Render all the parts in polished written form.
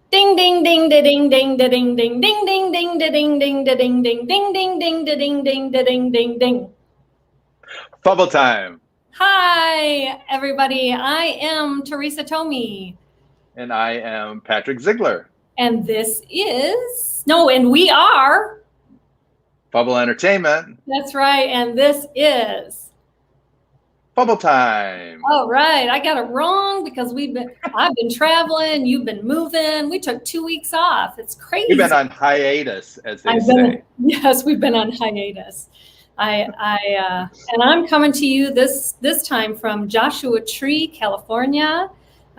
Ding ding ding da ding ding da ding ding ding ding ding da ding ding da ding ding ding ding ding da ding ding da ding ding ding. Fubble Time. Hi everybody, I am Teresa Thome. And I am Patrick Ziegler. And this is, and we are Fubble Entertainment. That's right, and this is Fubble Time. All right, I got it wrong because I've been traveling, you've been moving. We took 2 weeks off. It's crazy. We've been on hiatus, as they say. Yes, we've been on hiatus. And I'm coming to you this time from Joshua Tree, California.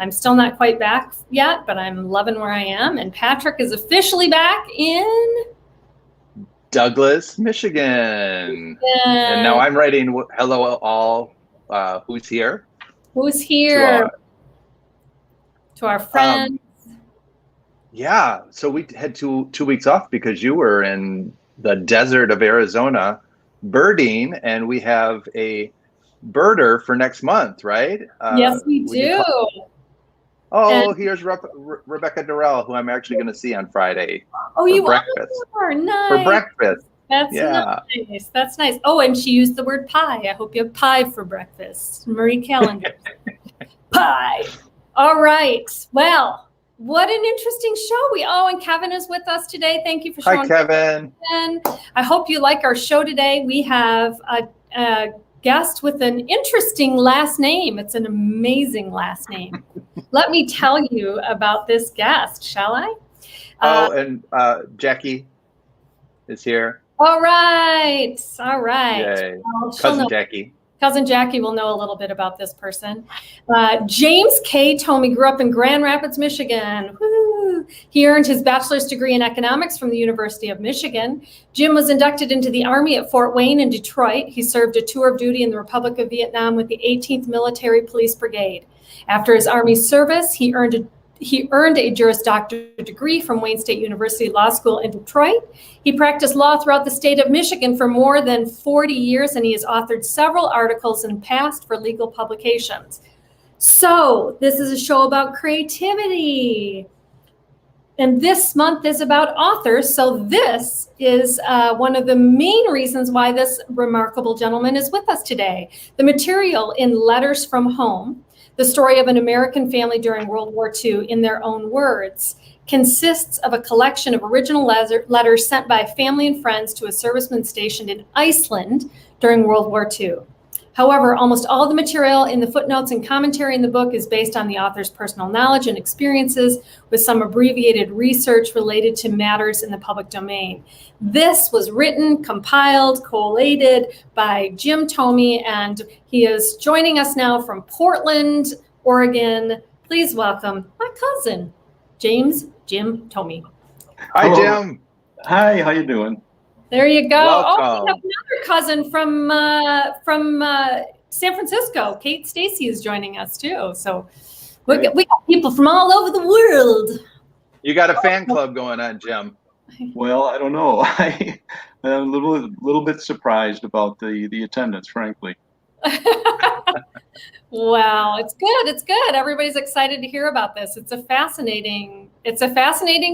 I'm still not quite back yet, but I'm loving where I am. And Patrick is officially back in Douglas, Michigan. And now I'm writing hello all. Who's here? Who's here? To our friends. Yeah, so we had two weeks off because you were in the desert of Arizona birding, and we have a birder for next month, right? Yes, we do. Here's Rebecca Durrell, who I'm actually going to see on Friday. Oh, you breakfast. Are? Nice. For breakfast. That's nice. That's nice. Oh, and she used the word pie. I hope you have pie for breakfast. Marie Callender. Pie. All right. Well, what an interesting show. And Kevin is with us today. Thank you for showing up. Hi, Kevin. I hope you like our show today. We have a guest with an interesting last name. It's an amazing last name. Let me tell you about this guest, shall I? And Jackie is here. All right. Yay. Well, Cousin Jackie will know a little bit about this person. James K. Thome grew up in Grand Rapids, Michigan. Woo. He earned his bachelor's degree in economics from the University of Michigan. Jim was inducted into the Army at Fort Wayne in Detroit. He served a tour of duty in the Republic of Vietnam with the 18th Military Police Brigade. After his Army service, he earned a Juris Doctor Degree from Wayne State University Law School in Detroit. He practiced law throughout the state of Michigan for more than 40 years, and he has authored several articles in the past for legal publications. So this is a show about creativity. And this month is about authors. So this is one of the main reasons why this remarkable gentleman is with us today. The material in Letters from Home, the story of an American family during World War II in their own words, consists of a collection of original letters sent by family and friends to a serviceman stationed in Iceland during World War II. However, almost all the material in the footnotes and commentary in the book is based on the author's personal knowledge and experiences, with some abbreviated research related to matters in the public domain. This was written, compiled, collated by Jim Thome, and he is joining us now from Portland, Oregon. Please welcome my cousin, Jim Thome. Hi, Jim. Hi, how you doing? There you go. Welcome. Oh, we have another cousin from San Francisco. Kate Stacy is joining us too. So we got people from all over the world. You got a fan club going on, Jim. Well, I don't know. I'm a little bit surprised about the attendance, frankly. Wow, it's good. It's good. Everybody's excited to hear about this. It's a fascinating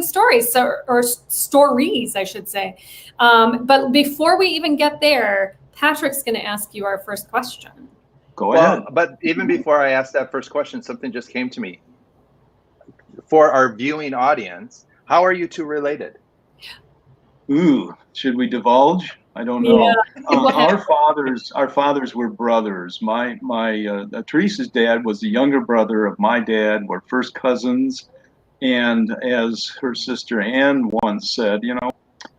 story, or stories, I should say. But before we even get there, Patrick's going to ask you our first question. Go ahead. But even before I ask that first question, something just came to me. For our viewing audience, how are you two related? Ooh, should we divulge? I don't know. Yeah. Our fathers were brothers. My Teresa's dad was the younger brother of my dad. We're first cousins, and as her sister Ann once said,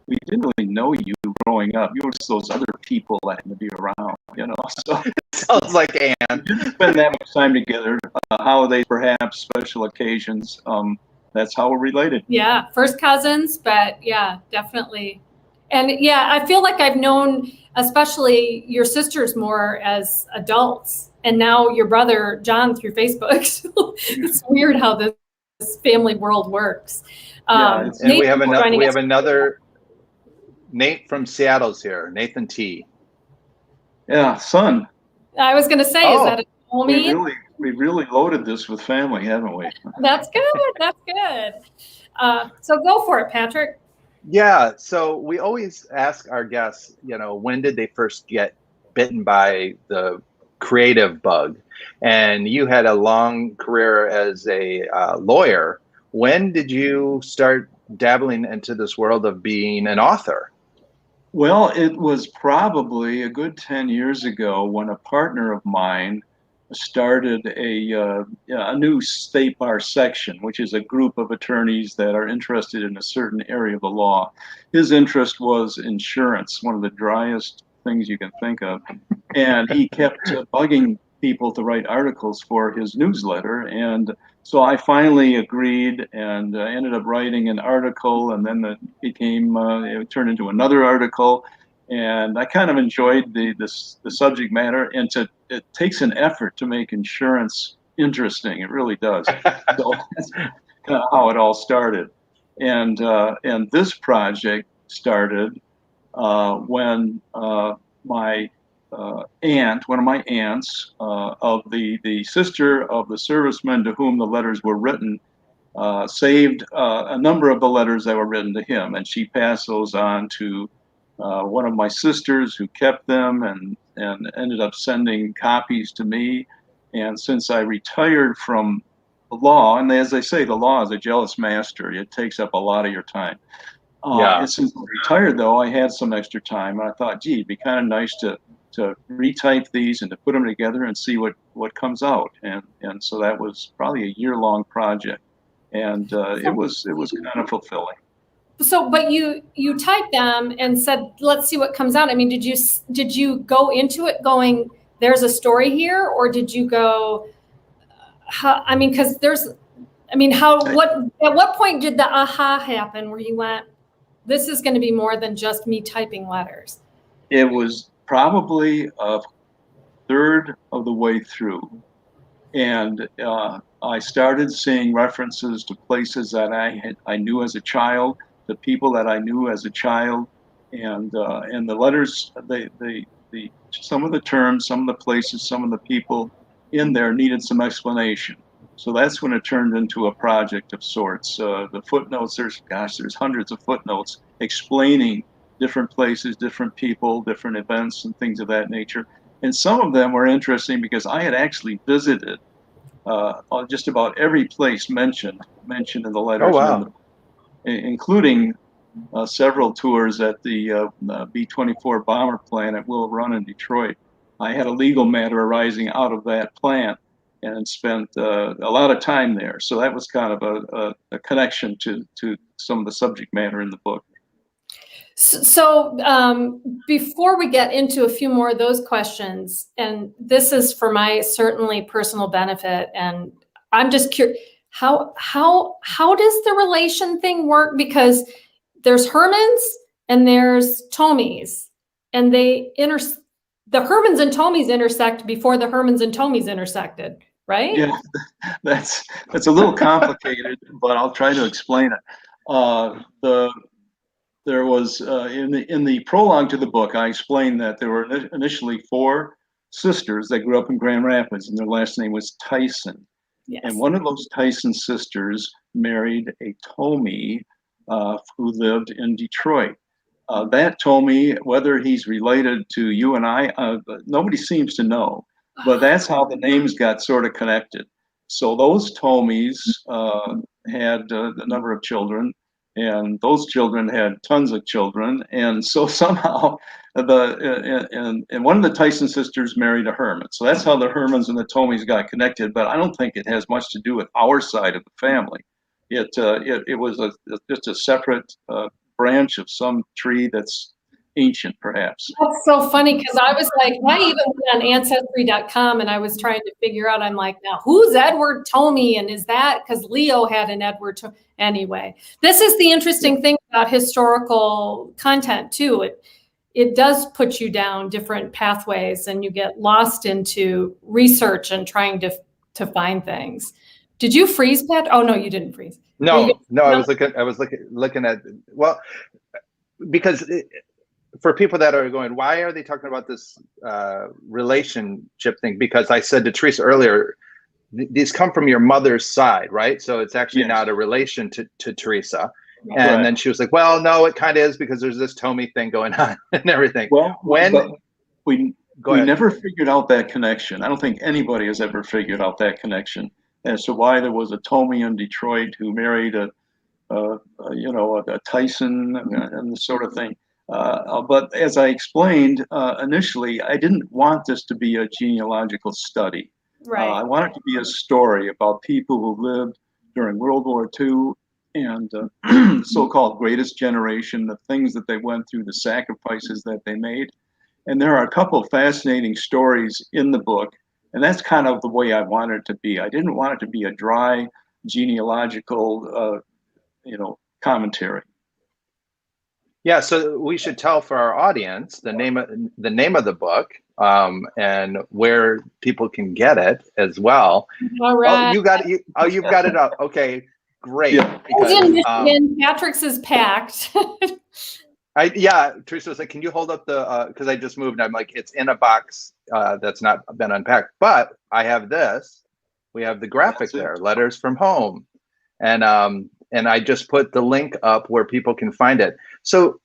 we didn't really know you growing up. You were just those other people that had to be around, So sounds like Ann. We didn't spend that much time together. Holidays, perhaps, special occasions. That's how we're related. Yeah, first cousins, but yeah, definitely. And yeah, I feel like I've known, especially your sisters, more as adults, and now your brother John through Facebook. So it's weird how this family world works. And we have another. Nate from Seattle's here. Nathan T. Yeah, son. I was going to say, is that a homie? We really loaded this with family, haven't we? That's good. That's good. So go for it, Patrick. Yeah, so we always ask our guests, when did they first get bitten by the creative bug? And you had a long career as a lawyer. When did you start dabbling into this world of being an author? Well, it was probably a good 10 years ago when a partner of mine started a new state bar section, which is a group of attorneys that are interested in a certain area of the law. His interest was insurance, one of the driest things you can think of. And he kept bugging people to write articles for his newsletter. And so I finally agreed and ended up writing an article, and then it turned into another article. And I kind of enjoyed the subject matter, and it takes an effort to make insurance interesting. It really does. So that's kind of how it all started. And this project started when my aunt, one of my aunts, of the sister of the serviceman to whom the letters were written, saved a number of the letters that were written to him, and she passed those on to one of my sisters, who kept them and ended up sending copies to me. And since I retired from the law, and as they say, the law is a jealous master, it takes up a lot of your time. Yeah. And since I retired, though, I had some extra time, and I thought, gee, it'd be kind of nice to retype these and to put them together and see what comes out. And so that was probably a year-long project, and it was kind of fulfilling. So, but you typed them and said, let's see what comes out. I mean, did you go into it going, there's a story here, or did you go, at what point did the aha happen where you went, this is going to be more than just me typing letters? It was probably a third of the way through. And I started seeing references to places that I knew as a child, the people that I knew as a child, and the letters, some of the terms, some of the places, some of the people in there needed some explanation. So that's when it turned into a project of sorts. The footnotes, there's hundreds of footnotes explaining different places, different people, different events, and things of that nature. And some of them were interesting because I had actually visited just about every place mentioned in the letters. Oh, wow. Including several tours at the B-24 bomber plant at Willow Run in Detroit. I had a legal matter arising out of that plant and spent a lot of time there. So that was kind of a connection to some of the subject matter in the book. So before we get into a few more of those questions, and this is for my certainly personal benefit, and I'm just curious, how does the relation thing work? Because there's Hermans and there's Thomes, and the Hermans and Thomes intersect before the Hermans and Thomes intersected, right? Yeah, that's a little complicated, but I'll try to explain it. There was in the prologue to the book, I explained that there were initially 4 sisters that grew up in Grand Rapids, and their last name was Tyson. Yes. And one of those Tyson sisters married a Thome who lived in Detroit. That Thome, whether he's related to you and I, nobody seems to know. But that's how the names got sort of connected. So those Thomes had a number of children, and those children had tons of children. And so somehow and one of the Tyson sisters married a Herman. So that's how the Hermans and the Thomes got connected. But I don't think it has much to do with our side of the family. It was just a separate branch of some tree that's ancient, perhaps. That's so funny, because I was like, I even went on Ancestry.com and I was trying to figure out, I'm like, now who's Edward Thome, and is that because Leo had an Edward Thome? Anyway, this is the interesting thing about historical content too. It does put you down different pathways, and you get lost into research and trying to find things. Did you freeze, Pat? Oh no, you didn't freeze. No, I was looking at, well, because for people that are going, why are they talking about this relationship thing? Because I said to Teresa earlier, these come from your mother's side, right? So it's actually Yes. not a relation to Teresa. Right. And Right. then she was like, well, no, it kind of is because there's this Thome thing going on and everything. Well, but we ahead. never figured out that connection. I don't think anybody has ever figured out that connection as to why there was a Thome in Detroit who married a Tyson and this sort of thing. But as I explained initially, I didn't want this to be a genealogical study. Right. I want it to be a story about people who lived during World War II and the so-called greatest generation, the things that they went through, the sacrifices that they made. And there are a couple of fascinating stories in the book, and that's kind of the way I wanted it to be. I didn't want it to be a dry genealogical, commentary. Yeah, so we should tell for our audience the name of the book and where people can get it as well. All right. Oh, you got it. You've got it up. Okay, great. Yeah. It's in Michigan. Patrick's is packed. Teresa was like, can you hold up the, because I just moved and I'm like, it's in a box that's not been unpacked, but I have this. We have the graphic there, Letters from Home. And I just put the link up where people can find it. So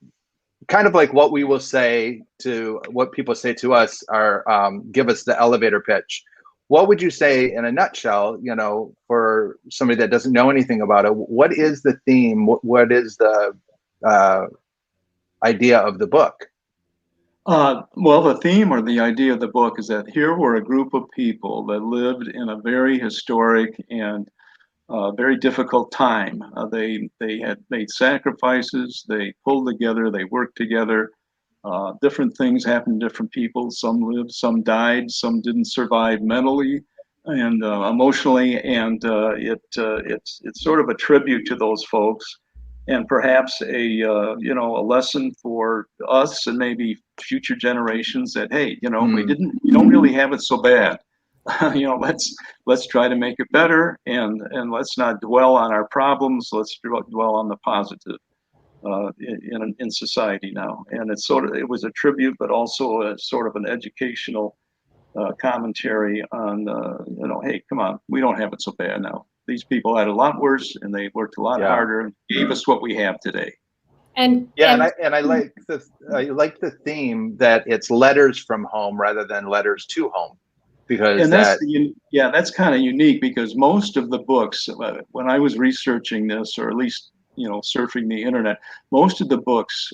kind of like what people say to us are, give us the elevator pitch. What would you say in a nutshell, for somebody that doesn't know anything about it, what is the theme? What is the idea of the book? Well, the theme or the idea of the book is that here were a group of people that lived in a very historic and very difficult time. They had made sacrifices, they pulled together, they worked together. Different things happened to different people. Some lived, some died, some didn't survive mentally and emotionally. And it's sort of a tribute to those folks, and perhaps a lesson for us and maybe future generations that, hey, we don't really have it so bad. Let's try to make it better, and let's not dwell on our problems. Let's dwell on the positive in society now. And it was a tribute, but also a sort of an educational commentary on hey, come on, we don't have it so bad now. These people had a lot worse, and they worked a lot harder and gave us what we have today. And I like the theme that it's letters from home rather than letters to home. Because that's kind of unique, because most of the books, when I was researching this, or at least surfing the internet, most of the books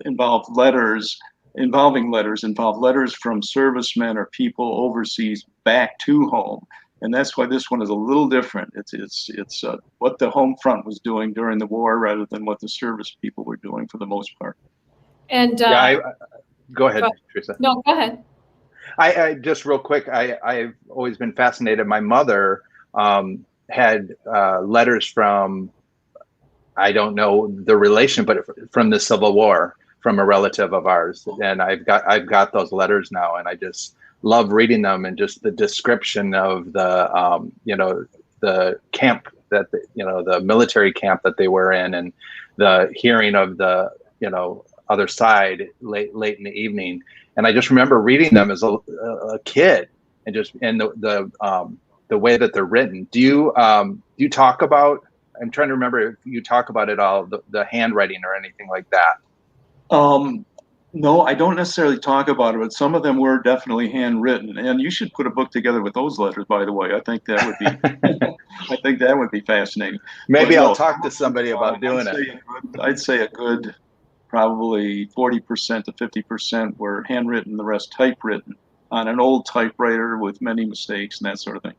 involve letters from servicemen or people overseas back to home, and that's why this one is a little different. It's what the home front was doing during the war rather than what the service people were doing for the most part. And go ahead, Teresa. No, go ahead. I just real quick, I've always been fascinated. My mother had letters from, I don't know the relation, but from the Civil War, from a relative of ours. And I've got those letters now, and I just love reading them, and just the description of the the camp that the military camp that they were in, and the hearing of the other side late in the evening. And I just remember reading them as a kid, and the way that they're written. Do you talk about? I'm trying to remember if you talk about it all, the handwriting or anything like that. No, I don't necessarily talk about it, but some of them were definitely handwritten. And you should put a book together with those letters, by the way. I think that would be fascinating. Maybe I'll talk to somebody about doing it. I'd say a good probably 40% to 50% were handwritten, the rest typewritten on an old typewriter with many mistakes and that sort of thing.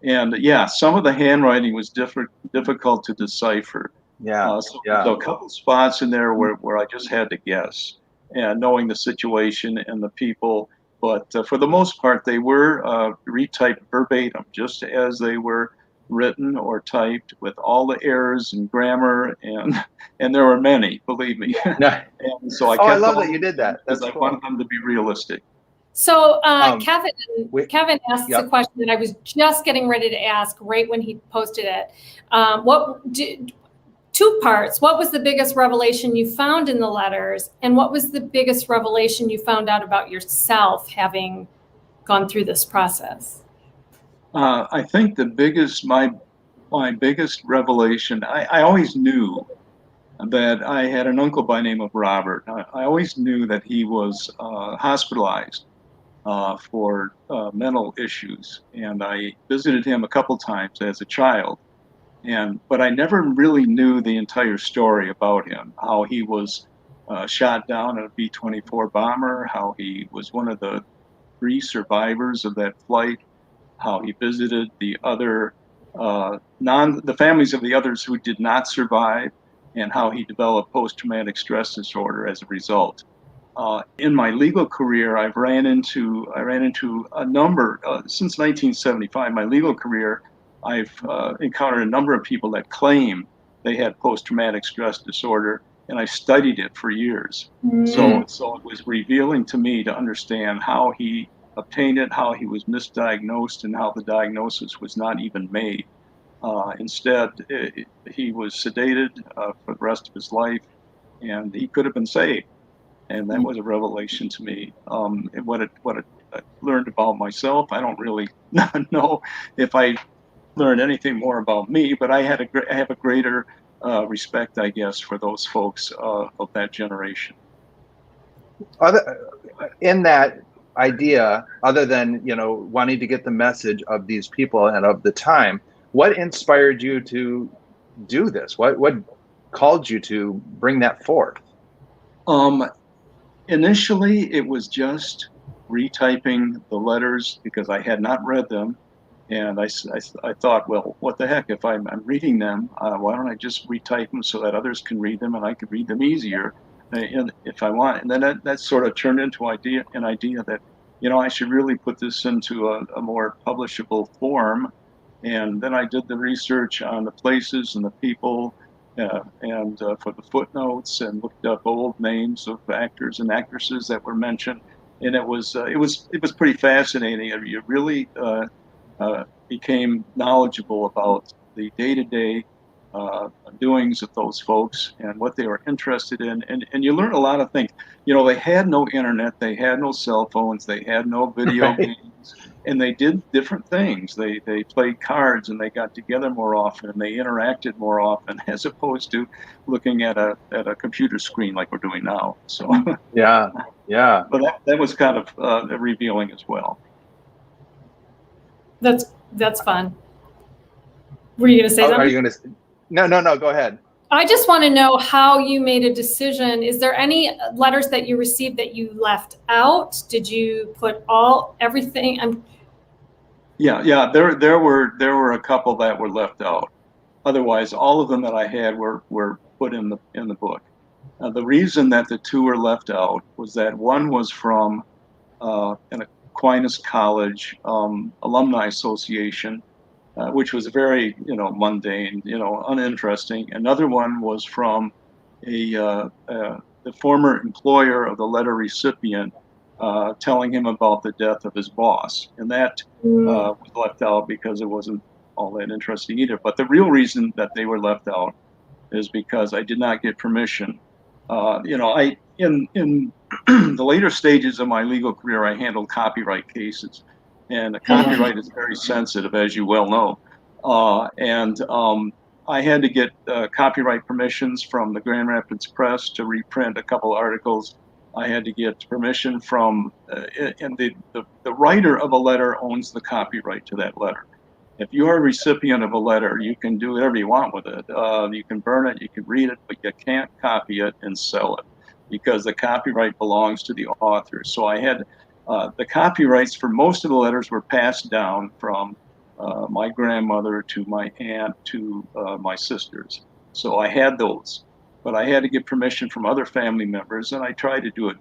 And some of the handwriting was difficult to decipher. So a couple spots in there where I just had to guess, and knowing the situation and the people. But for the most part, they were retyped verbatim, just as they were written or typed, with all the errors and grammar, and there were many, believe me. And so I love that you did that. That's because cool. I wanted them to be realistic. So Kevin asked a question that I was just getting ready to ask right when he posted it. Two parts. What was the biggest revelation you found in the letters, and what was the biggest revelation you found out about yourself having gone through this process? I think my biggest revelation, I always knew that I had an uncle by the name of Robert. I always knew that he was hospitalized for mental issues, and I visited him a couple times as a child. But I never really knew the entire story about him, how he was shot down in a B-24 bomber, how he was one of the 3 survivors of that flight, how he visited the other the families of the others who did not survive, and how he developed post-traumatic stress disorder as a result. In my legal career, I ran into a number since 1975. My legal career, I've encountered a number of people that claim they had post-traumatic stress disorder, and I studied it for years. So it was revealing to me to understand how he obtained it, how he was misdiagnosed, and how the diagnosis was not even made. Instead, he was sedated for the rest of his life, and he could have been saved. And that was a revelation to me. What I learned about myself, I don't really know if I learned anything more about me, but I have a greater respect, I guess, for those folks of that generation. In that idea, other than wanting to get the message of these people and of the time, what inspired you to do this? What called you to bring that forth? Initially, it was just retyping the letters because I had not read them. And I thought, well, what the heck? If I'm reading them, why don't I just retype them so that others can read them and I can read them easier if I want. And then that sort of turned into an idea that, I should really put this into a more publishable form. And then I did the research on the places and the people and for the footnotes, and looked up old names of actors and actresses that were mentioned. And it was pretty fascinating. You really became knowledgeable about the day-to-day doings of those folks and what they were interested in. And you learn a lot of things. They had no internet, they had no cell phones, they had no video games, and they did different things. They played cards, and they got together more often, and they interacted more often, as opposed to looking at a computer screen like we're doing now. So yeah. But that was kind of revealing as well. That's fun. Were you going to say something? Are you going to? No, go ahead. I just want to know how you made a decision. Is there any letters that you received that you left out? Did you put everything? Yeah. There were a couple that were left out. Otherwise, all of them that I had were put in the book. The reason that the 2 were left out was that one was from an Aquinas College alumni association, which was very, mundane, uninteresting. Another one was from the former employer of the letter recipient, telling him about the death of his boss, and that was left out because it wasn't all that interesting either. But the real reason that they were left out is because I did not get permission. In the later stages of my legal career, I handled copyright cases, and copyright is very sensitive, as you well know. I had to get copyright permissions from the Grand Rapids Press to reprint a couple articles. I had to get permission from, and the writer of a letter owns the copyright to that letter. If you're a recipient of a letter, you can do whatever you want with it. You can burn it, you can read it, but you can't copy it and sell it, because the copyright belongs to the author. So I had the copyrights for most of the letters were passed down from my grandmother to my aunt to my sisters. So I had those, but I had to get permission from other family members, and I tried to do it,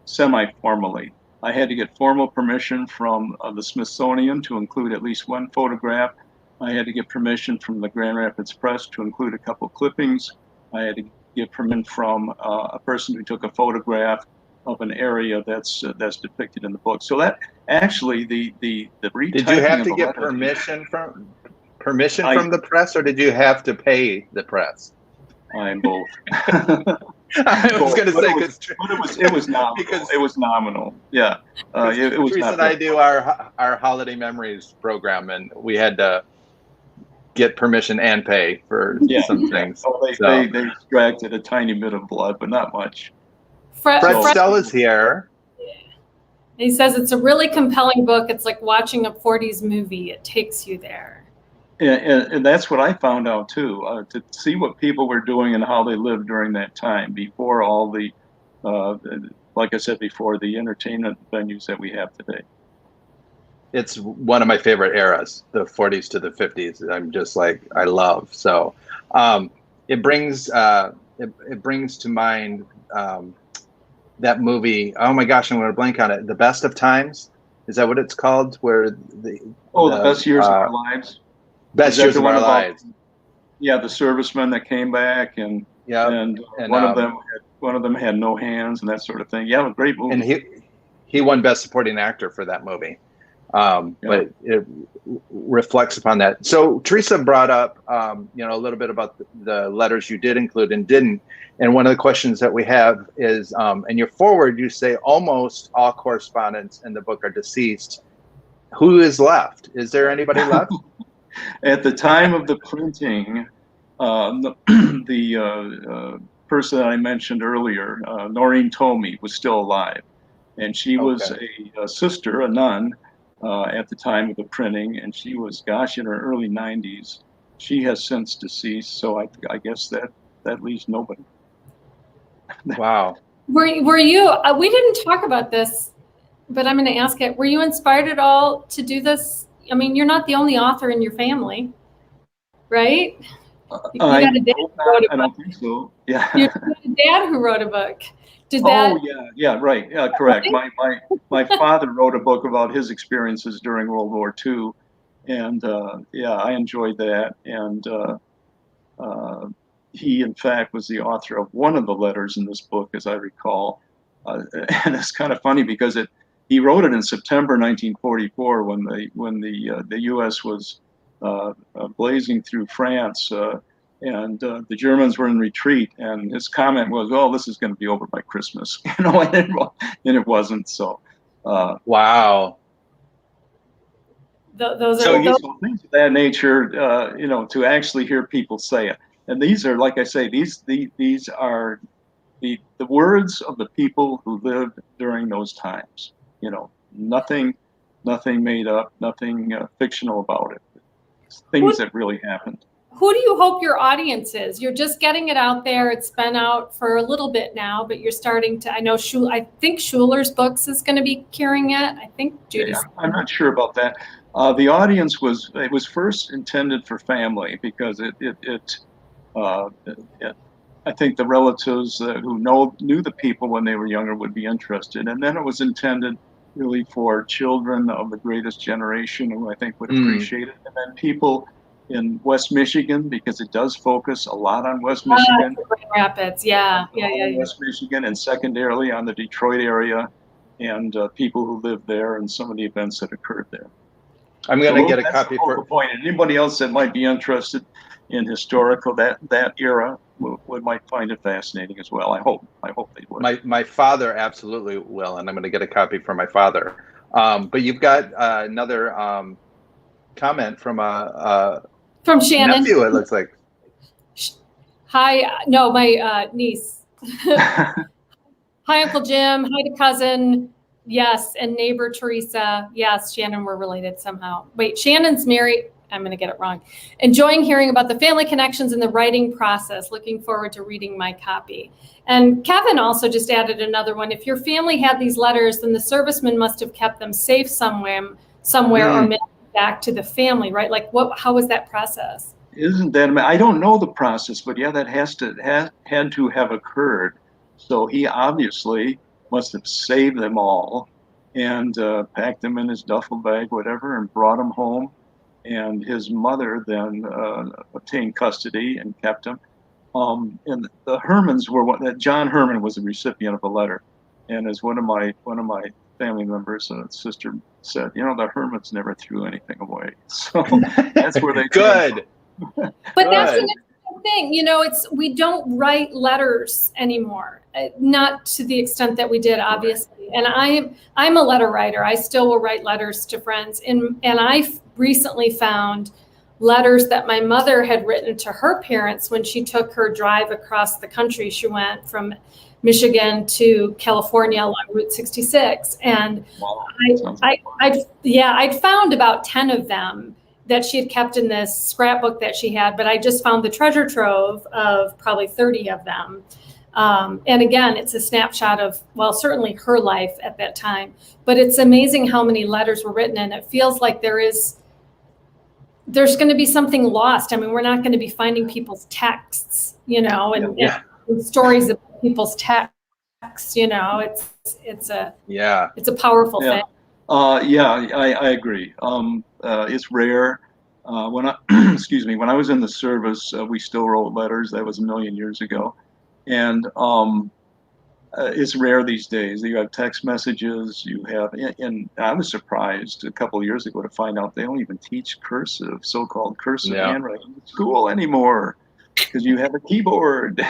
semi-formally. I had to get formal permission from the Smithsonian to include at least one photograph. I had to get permission from the Grand Rapids Press to include a couple clippings. I had to get permission from a person who took a photograph of an area that's depicted in the book. So that actually the retyping. Did you have to of get permission from the press, or did you have to pay the press? I'm both. I was going to say, it was nominal. because It was nominal. Yeah, it was Teresa not and I real. do our holiday memories program, and we had to get permission and pay for some things. Oh, they extracted a tiny bit of blood, but not much. Fred Fred Stella's here. He says it's a really compelling book. It's like watching a 40s movie. It takes you there. And that's what I found out too, to see what people were doing and how they lived during that time before all the, like I said before, the entertainment venues that we have today. It's one of my favorite eras, the 40s to the 50s. I'm just like, I love. So it brings to mind that movie. Oh my gosh, I'm going to blank on it. The Best of Times. Is that what it's called? Where the best years of our lives. Best years of our lives. Yeah, the serviceman that came back, and one of them had no hands and that sort of thing. Yeah, it was a great movie. And he won Best Supporting Actor for that movie. But it reflects upon that. So Teresa brought up, a little bit about the letters you did include and didn't. And one of the questions that we have is, in your forward, you say almost all correspondents in the book are deceased. Who is left? Is there anybody left? At the time of the printing, the person that I mentioned earlier, Noreen Thome, was still alive. And she was a sister, a nun, at the time of the printing, and she was, in her early 90s. She has since deceased, so I guess that leaves nobody. Wow. Were you? We didn't talk about this, but I'm going to ask it. Were you inspired at all to do this? I mean, you're not the only author in your family, right? You got a dad who wrote a book. I don't think so. Yeah. You had a dad who wrote a book. Right. Yeah, correct. My father wrote a book about his experiences during World War II, and I enjoyed that. And he, in fact, was the author of one of the letters in this book, as I recall. And it's kind of funny because he wrote it in September 1944 when the U.S. was blazing through France. And the Germans were in retreat, and his comment was, "Oh, this is going to be over by Christmas," and it wasn't. So, wow. Those are things of that nature. To actually hear people say it, and these are, like I say, these are the words of the people who lived during those times. Nothing made up, nothing fictional about it. Things that really happened. Who do you hope your audience is? You're just getting it out there. It's been out for a little bit now, but you're starting to, I think Schuler's books is going to be carrying it. I think Judy's. Yeah, I'm not sure about that. The audience was first intended for family because I think the relatives who knew the people when they were younger would be interested. And then it was intended really for children of the greatest generation who I think would appreciate it. And then people in West Michigan, because it does focus a lot on West Michigan. Grand Rapids, yeah. West Michigan, and secondarily on the Detroit area and people who live there and some of the events that occurred there. I'm going to get a copy for the point. And anybody else that might be interested in historical that era might find it fascinating as well. I hope they would. My father absolutely will, and I'm going to get a copy for my father. But you've got another comment from Shannon. Nephew, it looks like. Hi, no, my niece. Hi, Uncle Jim. Hi to cousin. Yes, and neighbor Teresa. Yes, Shannon, we're related somehow. Wait, Shannon's married. I'm going to get it wrong. Enjoying hearing about the family connections in the writing process. Looking forward to reading my copy. And Kevin also just added another one. If your family had these letters, then the servicemen must have kept them safe somewhere or mailed back to the family, right? Like, how was that process? Isn't that? I don't know the process, but yeah, that had to have occurred. So he obviously must have saved them all and packed them in his duffel bag, whatever, and brought them home. And his mother then obtained custody and kept him. And the Hermans were John Herman was the recipient of a letter, and as one of my family members, sister said, the Hermans never threw anything away. So that's where they good. But that's an interesting thing, we don't write letters anymore, not to the extent that we did, obviously. And I'm a letter writer. I still will write letters to friends. And I recently found letters that my mother had written to her parents when she took her drive across the country. She went from Michigan to California along Route 66. And Wow. I'd found about 10 of them that she had kept in this scrapbook that she had, but I just found the treasure trove of probably 30 of them. And again, it's a snapshot of, well, certainly her life at that time, but it's amazing how many letters were written, and it feels like there's going to be something lost. I mean, we're not going to be finding people's texts, and stories of people's texts, it's a powerful thing. I agree. It's rare. When I was in the service, we still wrote letters. That was a million years ago. And it's rare these days. You have text messages, and I was surprised a couple of years ago to find out they don't even teach so-called cursive handwriting in school anymore, because you have a keyboard.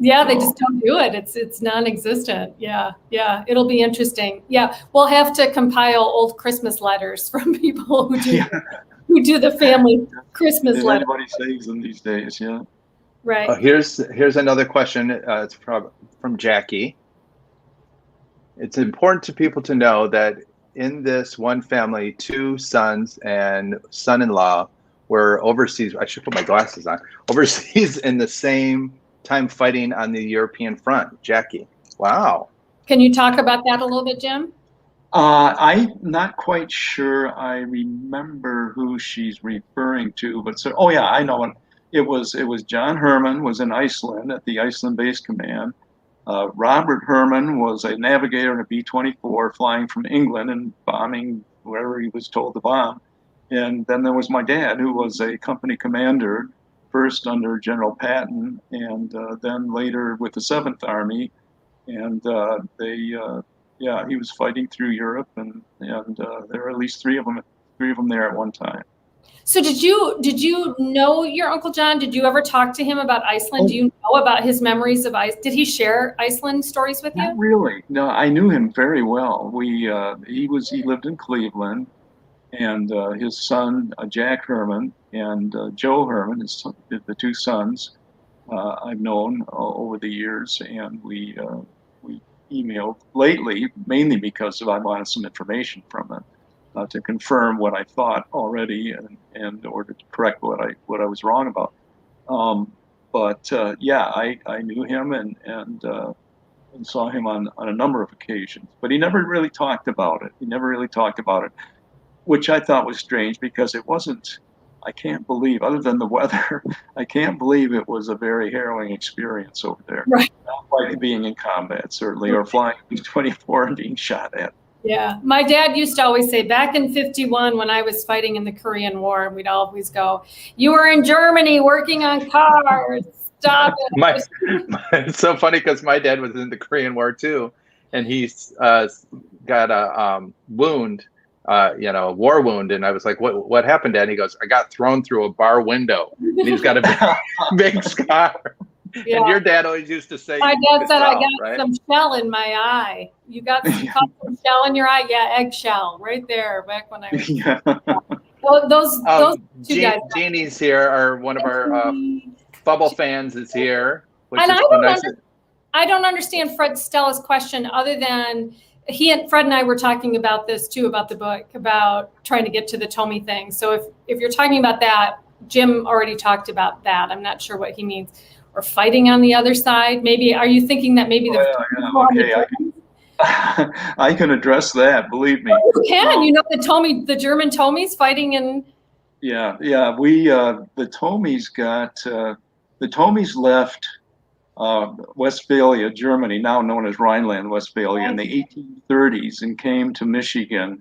Yeah, they just don't do it. It's non-existent. Yeah. It'll be interesting. Yeah, we'll have to compile old Christmas letters from people who do the family Christmas letters. Everybody saves them these days. Yeah. Right. Here's another question. It's from Jackie. It's important to people to know that in this one family, 2 sons and son-in-law were overseas. I should put my glasses on. Overseas in the same time fighting on the European front. Jackie. Wow. Can you talk about that a little bit, Jim? I'm not quite sure I remember who she's referring to, but I know it was John Herman was in Iceland at the Iceland Base Command. Robert Herman was a navigator in a B-24 flying from England and bombing wherever he was told to bomb. And then there was my dad, who was a company commander, first under General Patton, and then later with the 7th Army. And he was fighting through Europe, and there were at least three of them there at one time. So did you know your Uncle John? Did you ever talk to him about Iceland? Do you know about his memories of Iceland? Did he share Iceland stories with you? Not really. No, I knew him very well. He lived in Cleveland, and his son Jack Herman and Joe Herman, the 2 sons, I've known over the years, and we emailed lately, mainly because I wanted some information from them. To confirm what I thought already, and in order to correct what I was wrong about. I knew him and saw him on a number of occasions, but he never really talked about it. Which I thought was strange, because it wasn't. I can't believe, other than the weather, I can't believe it was a very harrowing experience over there. Right. Not like being in combat, certainly, or flying B-24 and being shot at. Yeah, my dad used to always say, back in '51 when I was fighting in the Korean War, we'd always go, "You were in Germany working on cars. Stop it." It's so funny, because my dad was in the Korean War too, and he's got a wound, a war wound, and I was like, "What happened, Dad?" And he goes, "I got thrown through a bar window." And he's got a big scar. Yeah. And your dad always used to say, my dad said, "I got some shell in my eye." You got some shell in your eye? Yeah, eggshell right there. Back when I was those 2 guys. Jeannie's here, are one of our Fubble fans is here. And I don't understand Fred Stella's question, other than Fred and I were talking about this too, about the book, about trying to get to the Thome thing. So if you're talking about that, Jim already talked about that. I'm not sure what he means. Or fighting on the other side. Maybe, are you thinking that maybe I can address that, believe me. Oh, you can. The German Thomes fighting in. Yeah. We the Thomes left Westphalia, Germany, now known as Rhineland, Westphalia, in the 1830s, and came to Michigan.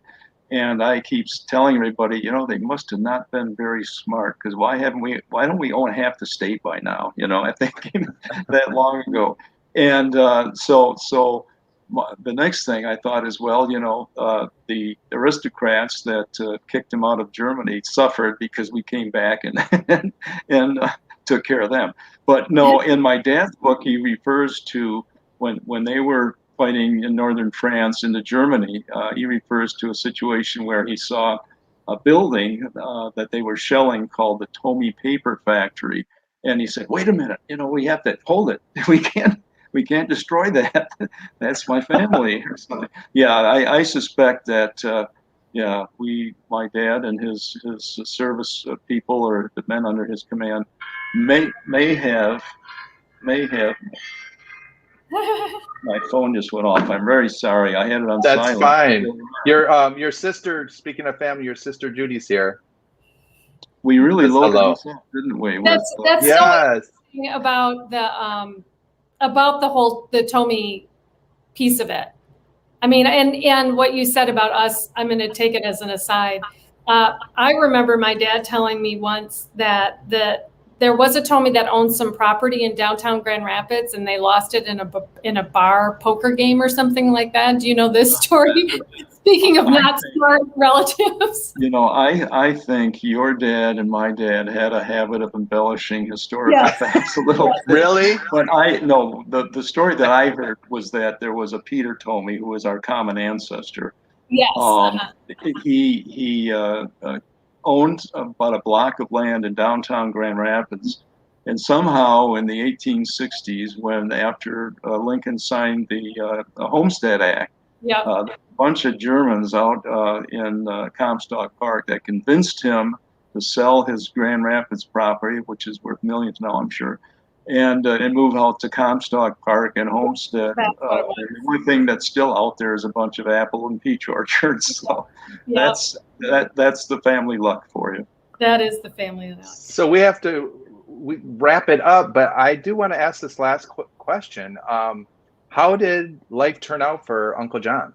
And I keep telling everybody, they must have not been very smart, because why don't we own half the state by now? I think that long ago. And so the next thing I thought is, the aristocrats that kicked him out of Germany suffered because we came back and took care of them. But no, in my dad's book, he refers to when they were fighting in northern France into Germany. He refers to a situation where he saw a building that they were shelling called the Thome paper factory, and he said, "Wait a minute, we have to hold it. We can't destroy that. That's my family," or something. Yeah, I suspect that. My dad and his service people, or the men under his command, may have. My phone just went off. I'm very sorry. I had it on silent. That's fine. Your sister. Speaking of family, your sister Judy's here. We really loaded this up, didn't we? That's yes. So about the Thome piece of it. I mean, and what you said about us, I'm going to take it as an aside. I remember my dad telling me once that there was a Thome that owned some property in downtown Grand Rapids, and they lost it in a bar poker game or something like that. Do you know this story? Speaking of not smart relatives. I think your dad and my dad had a habit of embellishing historical facts a little bit. Really? But the story that I heard was that there was a Peter Thome who was our common ancestor. Yes. He owned about a block of land in downtown Grand Rapids, and somehow in the 1860s, after Lincoln signed the Homestead Act, a bunch of Germans out in Comstock Park that convinced him to sell his Grand Rapids property, which is worth millions now, I'm sure, and move out to Comstock Park and Homestead. The only thing that's still out there is a bunch of apple and peach orchards. So that's the family luck for you. That is the family luck. So we have to wrap it up, but I do want to ask this last question. How did life turn out for Uncle John?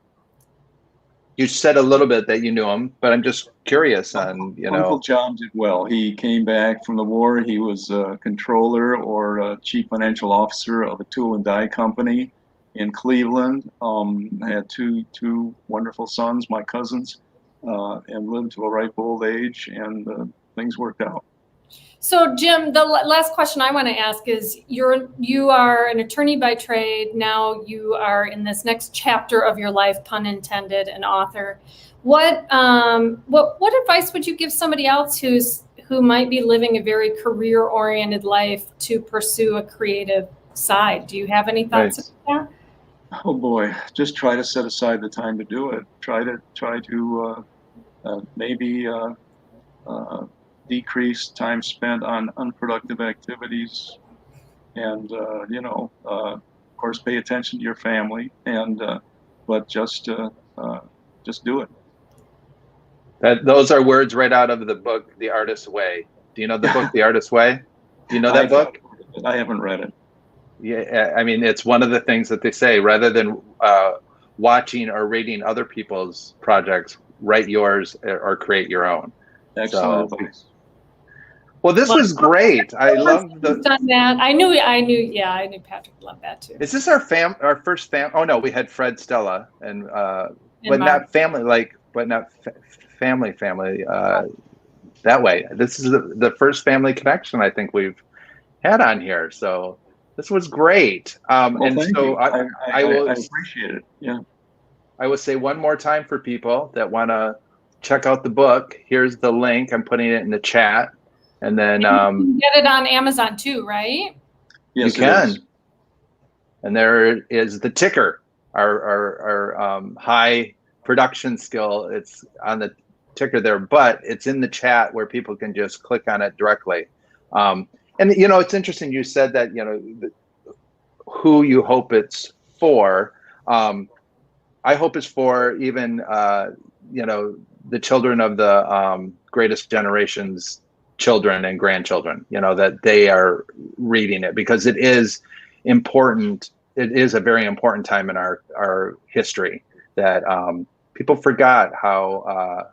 You said a little bit that you knew him, but I'm just curious on, Uncle John did well. He came back from the war. He was a controller or a chief financial officer of a tool and die company in Cleveland. Had two wonderful sons, my cousins, and lived to a ripe old age, and things worked out. So, Jim, the last question I want to ask is: you are an attorney by trade. Now you are in this next chapter of your life, pun intended, an author. What advice would you give somebody else who might be living a very career-oriented life to pursue a creative side? Do you have any thoughts about that? Oh boy, just try to set aside the time to do it. Try to maybe decrease time spent on unproductive activities, and of course, pay attention to your family, but just do it. Those are words right out of the book, The Artist's Way. Do you know the book, The Artist's Way? Do you know that book? I haven't read it. Yeah, I mean, it's one of the things that they say, rather than watching or reading other people's projects, write yours or create your own. Excellent advice. Well, this was great. I love done that. I knew Patrick would love that too. Is this our first family? Oh no, we had Fred, Stella, and but not family, family. That way. This is the first family connection I think we've had on here. So this was great. I appreciate it. Yeah. I will say one more time for people that want to check out the book. Here's the link. I'm putting it in the chat. And then you can get it on Amazon too, right? Yes, you can. And there is the ticker, our high production skill. It's on the ticker there, but it's in the chat where people can just click on it directly. And it's interesting. You said that who you hope it's for. I hope it's for even the children of the greatest generations. Children and grandchildren, that they are reading it, because it is important. It is a very important time in our history that people forgot how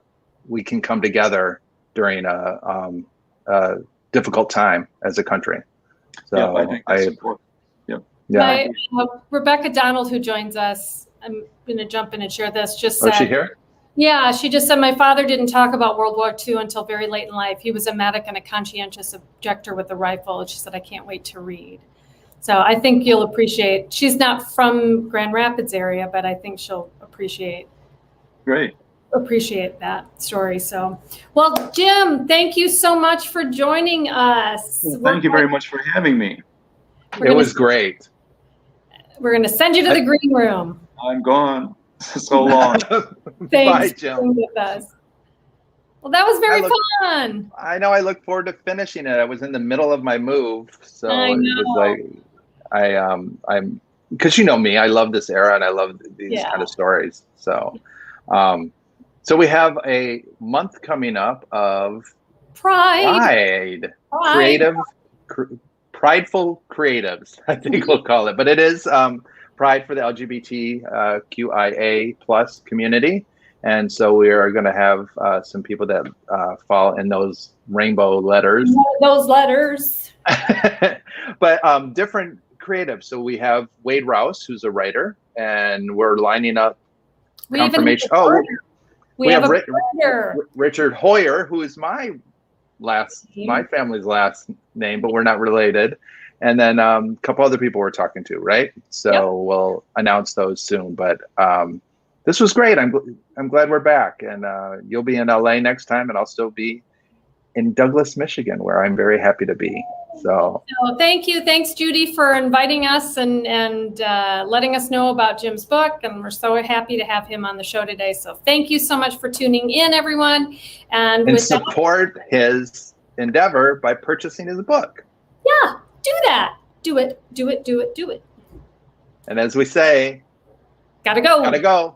we can come together during a difficult time as a country. So yeah, I think that's important. Yep. Yeah. Rebecca Donald, who joins us, I'm going to jump in and share this. Just said, she here? Yeah, she just said, my father didn't talk about World War II until very late in life. He was a medic and a conscientious objector with a rifle. And she said, I can't wait to read. So I think you'll appreciate, she's not from Grand Rapids area, but I think she'll appreciate that story. So, well, Jim, thank you so much for joining us. Well, thank you very much for having me. It was great. We're going to send you to the green room. I'm gone so long. Thanks Bye, Jim. for being with us. Well, that was very fun. I know. I look forward to finishing it. I was in the middle of my move, so I it know. was like I'm because you know me. I love this era and I love these kind of stories. So, so we have a month coming up of Pride. Prideful creatives, I think we'll call it, but it is Pride for the LGBTQIA plus community. And so we are going to have some people that fall in those rainbow letters. Those letters. But different creatives. So we have Wade Rouse, who's a writer, and we're lining up confirmation. We have Richard Hoyer, who is my family's last name, but we're not related. And then a couple other people we're talking to, right? So we'll announce those soon. But this was great. I'm glad we're back, and you'll be in LA next time, and I'll still be in Douglas, Michigan, where I'm very happy to be. So thank you. Thanks, Judy, for inviting us and letting us know about Jim's book. And we're so happy to have him on the show today. So thank you so much for tuning in, everyone. And support his endeavor by purchasing his book. Yeah, do that. Do it. Do it. Do it. Do it. And as we say, gotta go. Gotta go.